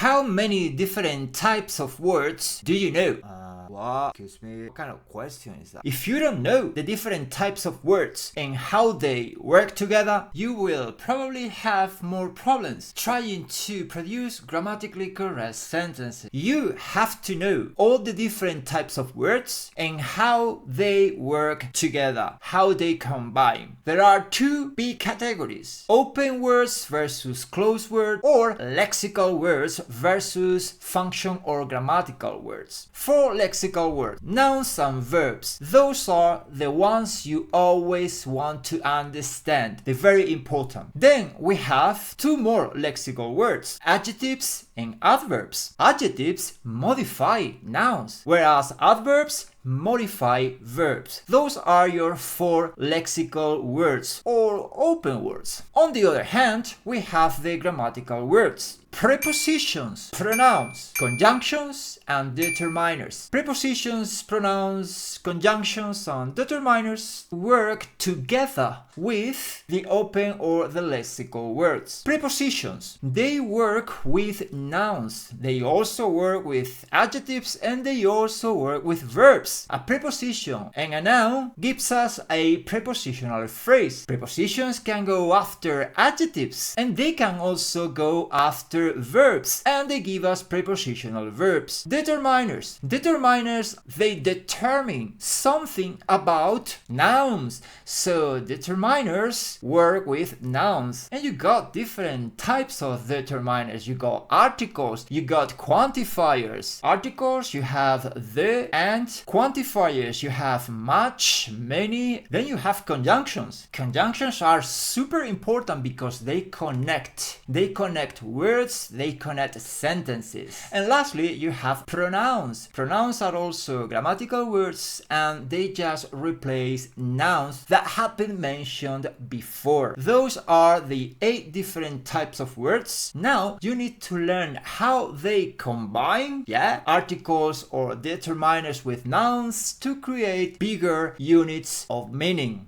How many different types of words do you know? What? Excuse me, what kind of question is that? If you don't know the different types of words and how they work together, you will probably have more problems trying to produce grammatically correct sentences. You have to know all the different types of words and how they work together, how they combine. There are two big categories: open words versus closed words, or lexical words versus function or grammatical words. For lexical words, nouns and verbs, those are the ones you always want to understand. They're very important. Then we have two more lexical words: adjectives and adverbs. Adjectives modify nouns, whereas adverbs modify verbs. Those are your four lexical words or open words. On the other hand, we have the grammatical words: prepositions, pronouns, conjunctions, and determiners. Prepositions, pronouns, conjunctions, and determiners work together with the open or the lexical words. Prepositions, they work with nouns. They also work with adjectives, and they also work with verbs. A preposition and a noun gives us a prepositional phrase. Prepositions can go after adjectives, and they can also go after verbs, and they give us prepositional verbs. Determiners, they determine something about nouns. So determiners work with nouns, and you got different types of determiners. You got articles, you got quantifiers. Articles, you have the and. Quantifiers, you have much, many. Then you have conjunctions. Conjunctions are super important because they connect words, they connect sentences. And lastly, you have pronouns. Pronouns are also grammatical words, and they just replace nouns that have been mentioned before. Those are the 8 different types of words. Now you need to learn how they combine, articles or determiners with nouns to create bigger units of meaning.